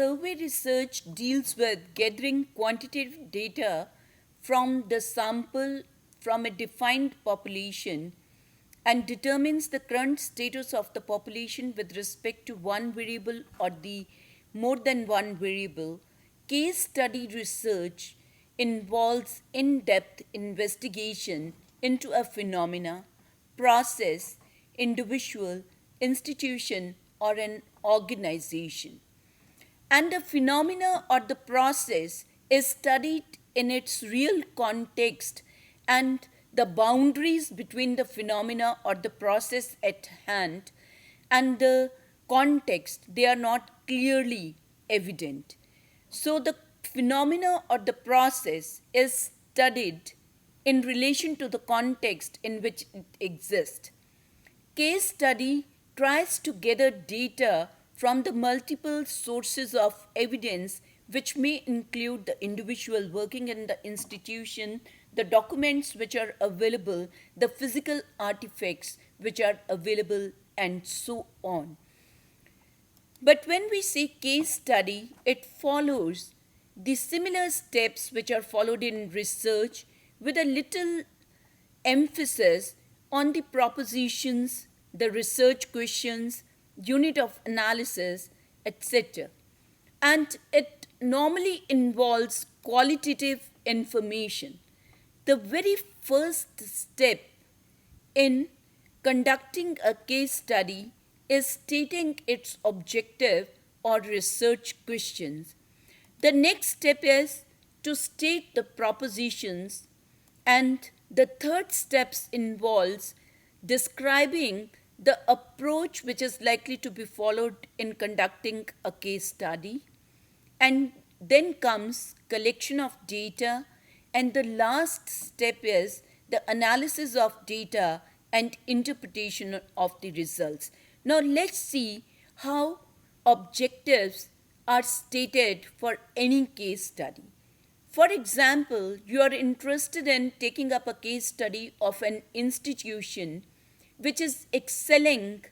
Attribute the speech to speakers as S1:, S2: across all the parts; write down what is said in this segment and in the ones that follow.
S1: survey research deals with gathering quantitative data from the sample from a defined population and determines the current status of the population with respect to one variable or the more than one variable. Case study research involves in-depth investigation into a phenomena, process, individual, institution, or an organization. And the phenomena or the process is studied in its real context, and the boundaries between the phenomena or the process at hand and the context, they are not clearly evident. So the phenomena or the process is studied in relation to the context in which it exists. Case study tries to gather data from the multiple sources of evidence, which may include the individual working in the institution, the documents which are available, the physical artifacts which are available, and so on. But when we say case study, it follows the similar steps which are followed in research with a little emphasis on the propositions, the research questions, unit of analysis, etc. And it normally involves qualitative information. The very first step in conducting a case study is stating its objective or research questions. The next step is to state the propositions, and the third step involves describing the approach which is likely to be followed in conducting a case study. And then comes collection of data, and the last step is the analysis of data and interpretation of the results. Now let's see how objectives are stated for any case study. For example, you are interested in taking up a case study of an institution which is excelling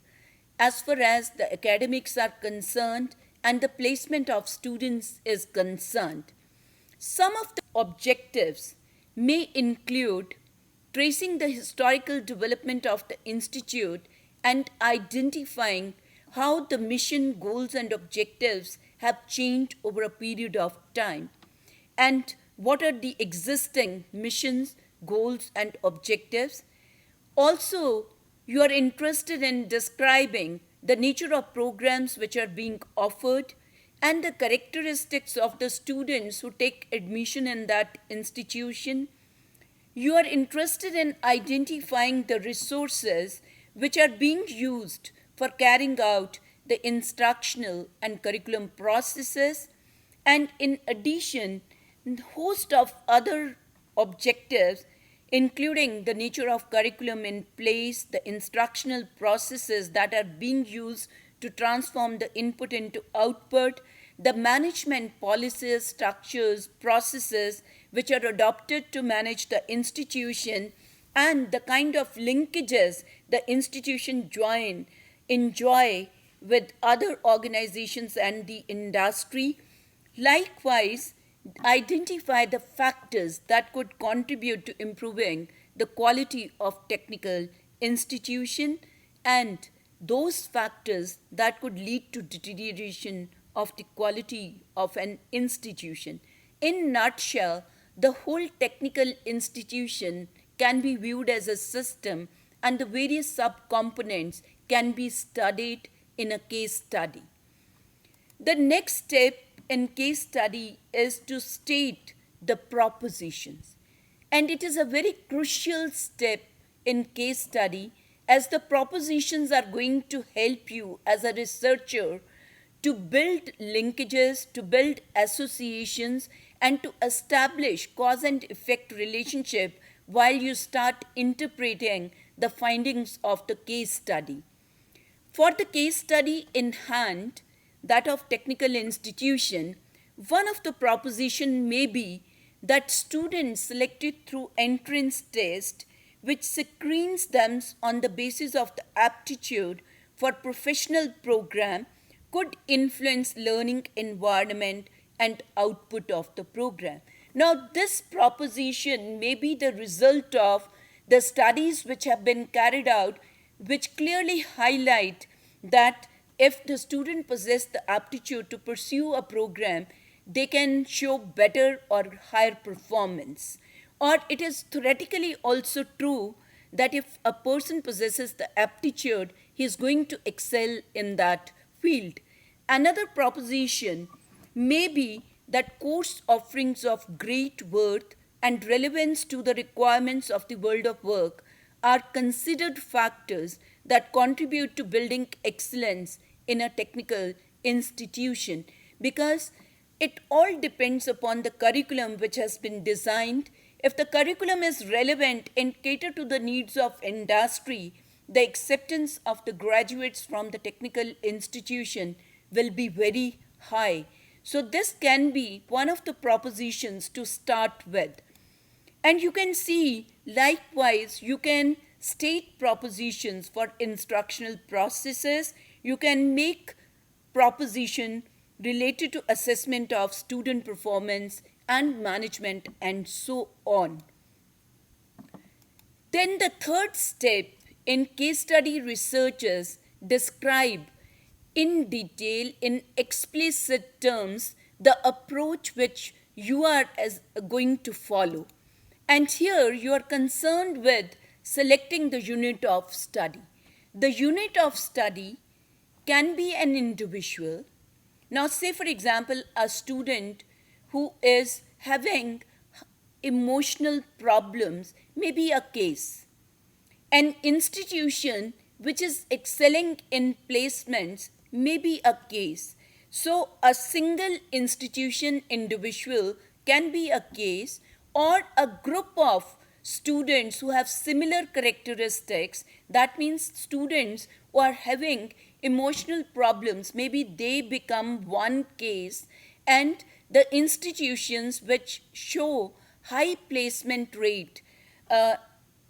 S1: as far as the academics are concerned and the placement of students is concerned. Some of the objectives may include tracing the historical development of the institute and identifying how the mission, goals, and objectives have changed over a period of time, and what are the existing missions, goals, and objectives. Also, you are interested in describing the nature of programs which are being offered and the characteristics of the students who take admission in that institution. You are interested in identifying the resources which are being used for carrying out the instructional and curriculum processes, and in addition, a host of other objectives including the nature of curriculum in place, the instructional processes that are being used to transform the input into output, the management policies, structures, processes which are adopted to manage the institution, and the kind of linkages the institution enjoy with other organizations and the industry. Likewise, identify the factors that could contribute to improving the quality of technical institution and those factors that could lead to deterioration of the quality of an institution. In nutshell, the whole technical institution can be viewed as a system, and the various subcomponents can be studied in a case study. The next step in case study is to state the propositions. And it is a very crucial step in case study, as the propositions are going to help you as a researcher to build linkages, to build associations, and to establish cause and effect relationship while you start interpreting the findings of the case study. For the case study in hand, that of technical institution, one of the proposition may be that students selected through entrance test, which screens them on the basis of the aptitude for professional program, could influence learning environment and output of the program. Now, this proposition may be the result of the studies which have been carried out, which clearly highlight that if the student possess the aptitude to pursue a program, they can show better or higher performance. Or it is theoretically also true that if a person possesses the aptitude, he is going to excel in that field. Another proposition may be that course offerings of great worth and relevance to the requirements of the world of work are considered factors that contribute to building excellence in a technical institution, because it all depends upon the curriculum which has been designed. If the curriculum is relevant and cater to the needs of industry, the acceptance of the graduates from the technical institution will be very high. So this can be one of the propositions to start with. And you can see, likewise, you can state propositions for instructional processes. You can make proposition related to assessment of student performance and management and so on. Then the third step in case study researchers describe in detail, in explicit terms, the approach which you are going to follow. And here you are concerned with selecting the unit of study. The unit of study can be an individual. Now, say for example, a student who is having emotional problems may be a case. An institution which is excelling in placements may be a case. So, a single institution individual can be a case, or a group of students who have similar characteristics. That means students who are having emotional problems, maybe they become one case, and the institutions which show high placement rate,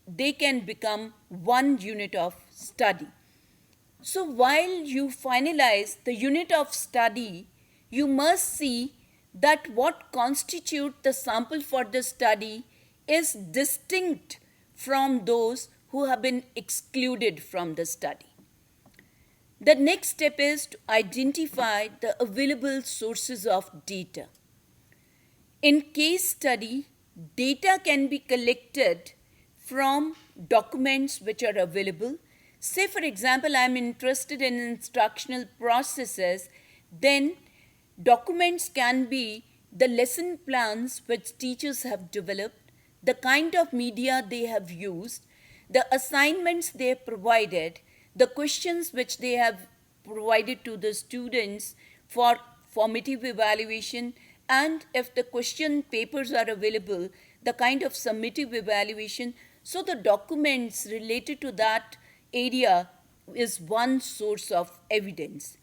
S1: they can become one unit of study. So while you finalize the unit of study, you must see that what constitutes the sample for the study is distinct from those who have been excluded from the study. The next step is to identify the available sources of data. In case study, data can be collected from documents which are available. Say for example, I am interested in instructional processes, then documents can be the lesson plans which teachers have developed, the kind of media they have used, the assignments they have provided, the questions which they have provided to the students for formative evaluation, and if the question papers are available, the kind of summative evaluation. So the documents related to that area is one source of evidence.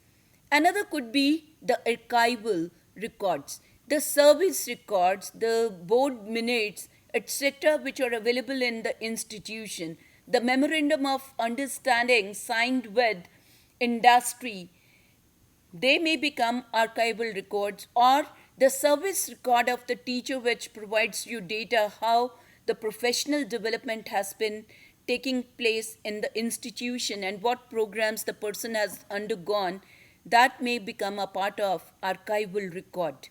S1: Another could be the archival records, the service records, the board minutes, etc., which are available in the institution, the memorandum of understanding signed with industry. They may become archival records, or the service record of the teacher which provides you data how the professional development has been taking place in the institution and what programs the person has undergone. That may become a part of archival record.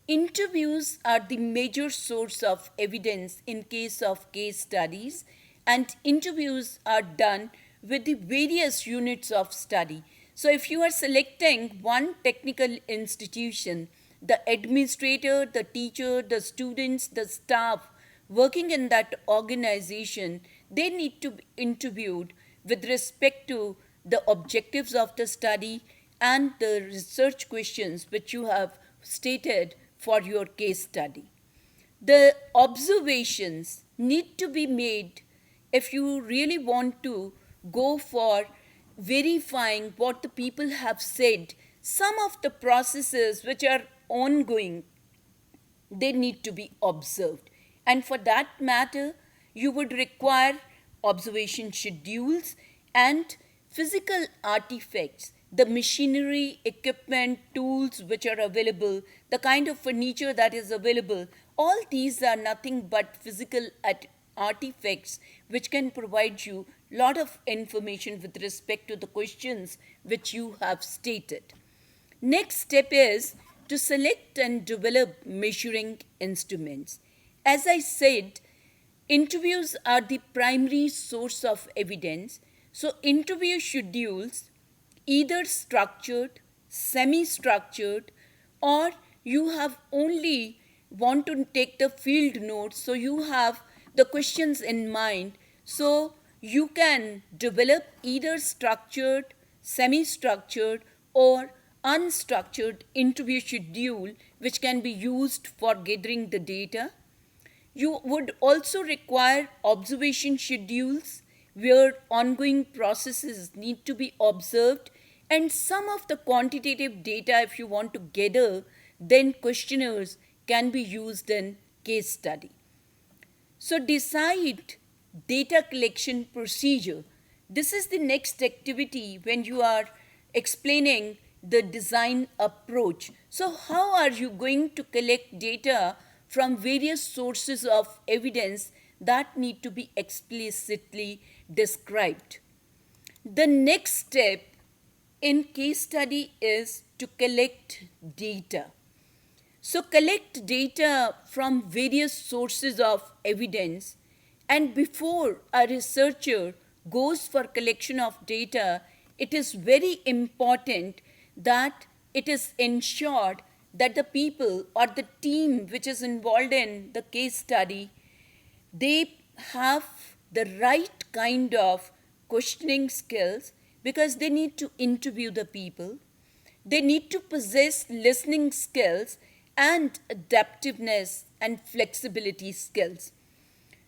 S1: Interviews are the major source of evidence in case of case studies, and interviews are done with the various units of study. So if you are selecting one technical institution, the administrator, the teacher, the students, the staff working in that organization, they need to be interviewed with respect to the objectives of the study and the research questions which you have stated for your case study. The observations need to be made if you really want to go for verifying what the people have said. Some of the processes which are ongoing, they need to be observed. And for that matter, you would require observation schedules and physical artifacts. the machinery, equipment, tools which are available, the kind of furniture that is available, all these are nothing but physical artifacts which can provide you lot of information with respect to the questions which you have stated. Next step is to select and develop measuring instruments. As I said, interviews are the primary source of evidence. So, interview schedules, either structured, semi structured, or you have only want to take the field notes, so you have the questions in mind. So, you can develop either structured, semi structured, or unstructured interview schedule which can be used for gathering the data. You would also require observation schedules where ongoing processes need to be observed, and some of the quantitative data, if you want to gather, then questionnaires can be used in case study. So decide data collection procedure. This is the next activity when you are explaining the design approach. So how are you going to collect data from various sources of evidence that need to be explicitly described? The next step in case study is to collect data. So collect data from various sources of evidence, and before a researcher goes for collection of data, it is very important that it is ensured that the people or the team which is involved in the case study, they have the right kind of questioning skills, because they need to interview the people. They need to possess listening skills and adaptiveness and flexibility skills.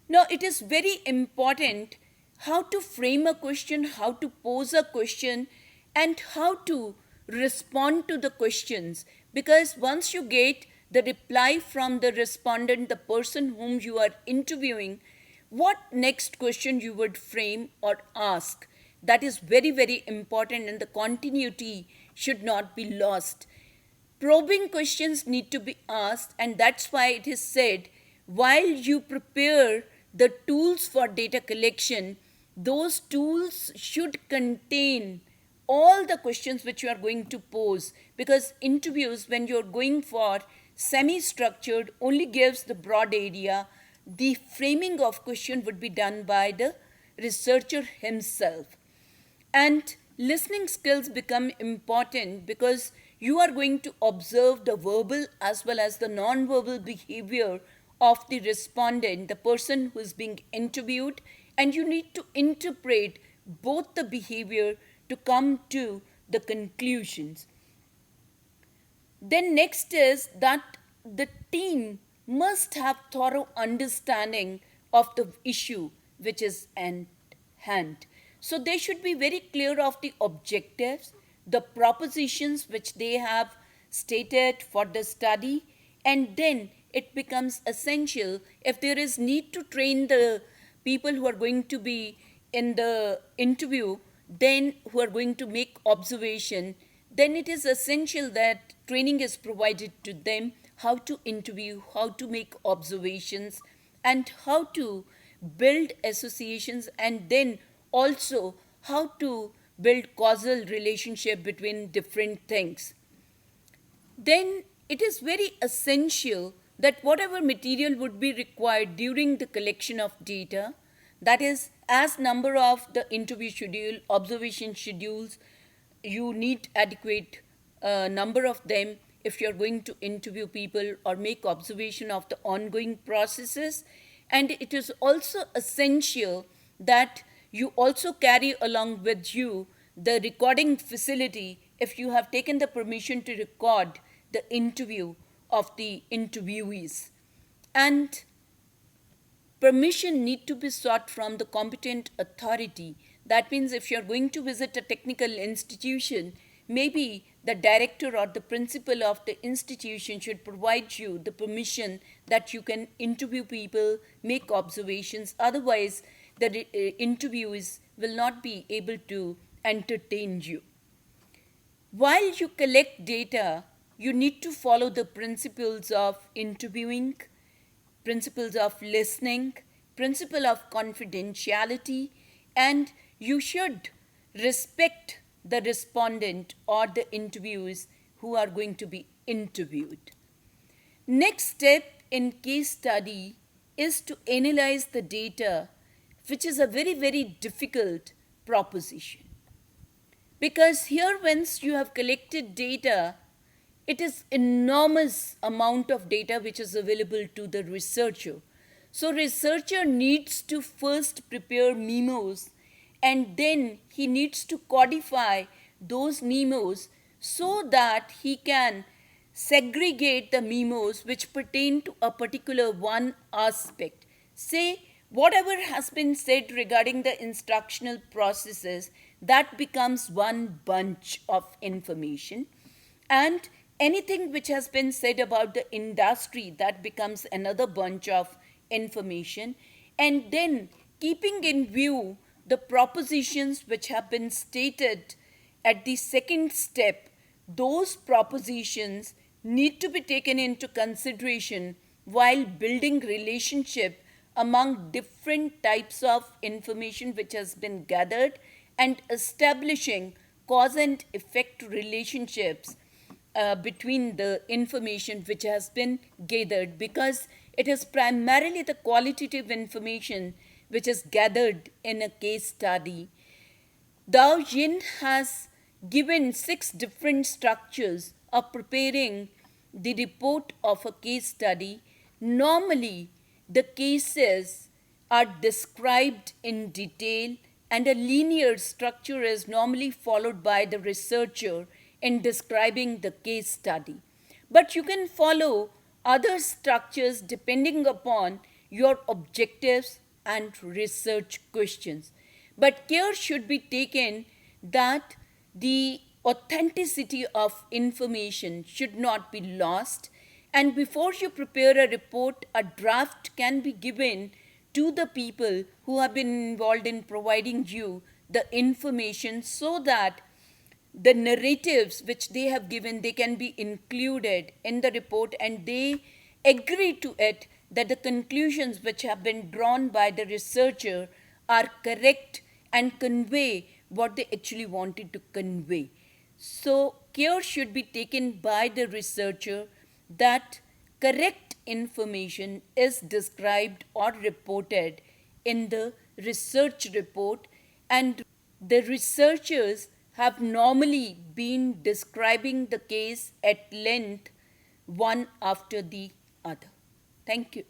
S1: Now, it is very important how to frame a question, how to pose a question, and how to respond to the questions. Because once you get the reply from the respondent, the person whom you are interviewing, what next question you would frame or ask. That is very, very important, and the continuity should not be lost. Probing questions need to be asked, and that's why it is said while you prepare the tools for data collection, those tools should contain all the questions which you are going to pose, because interviews, when you're going for semi-structured, only gives the broad area. The framing of question would be done by the researcher himself. And listening skills become important because you are going to observe the verbal as well as the non-verbal behavior of the respondent, the person who is being interviewed, and you need to interpret both the behavior to come to the conclusions. Then next is that the team must have thorough understanding of the issue which is at hand. So they should be very clear of the objectives, the propositions which they have stated for the study, and then it becomes essential if there is need to train the people who are going to be in the interview, then who are going to make observation, then it is essential that training is provided to them how to interview, how to make observations, and how to build associations, and then also how to build causal relationship between different things. Then it is very essential that whatever material would be required during the collection of data, that is, as number of the interview schedule, observation schedules, you need adequate number of them if you're going to interview people or make observation of the ongoing processes. And it is also essential that you also carry along with you the recording facility if you have taken the permission to record the interview of the interviewees. And permission need to be sought from the competent authority. That means if you're going to visit a technical institution, maybe the director or the principal of the institution should provide you the permission that you can interview people, make observations. Otherwise, the interviewees will not be able to entertain you. While you collect data, you need to follow the principles of interviewing, principles of listening, principle of confidentiality, and you should respect the respondent or the interviewees who are going to be interviewed. Next step in case study is to analyze the data, which is a very, very difficult proposition. Because here, once you have collected data, it is enormous amount of data which is available to the researcher. So researcher needs to first prepare memos, and then he needs to codify those memos so that he can segregate the memos which pertain to a particular one aspect. Say, whatever has been said regarding the instructional processes, that becomes one bunch of information. And anything which has been said about the industry, that becomes another bunch of information. And then, keeping in view the propositions which have been stated at the second step, those propositions need to be taken into consideration while building relationship among different types of information which has been gathered and establishing cause and effect relationships between the information which has been gathered, because it is primarily the qualitative information which is gathered in a case study. Dao Yin has given 6 different structures of preparing the report of a case study. Normally, the cases are described in detail, and a linear structure is normally followed by the researcher in describing the case study. But you can follow other structures depending upon your objectives and research questions. But care should be taken that the authenticity of information should not be lost. And before you prepare a report, a draft can be given to the people who have been involved in providing you the information, so that the narratives which they have given, they can be included in the report, and they agree to it that the conclusions which have been drawn by the researcher are correct and convey what they actually wanted to convey. So care should be taken by the researcher that correct information is described or reported in the research report, and the researchers have normally been describing the case at length, one after the other. Thank you.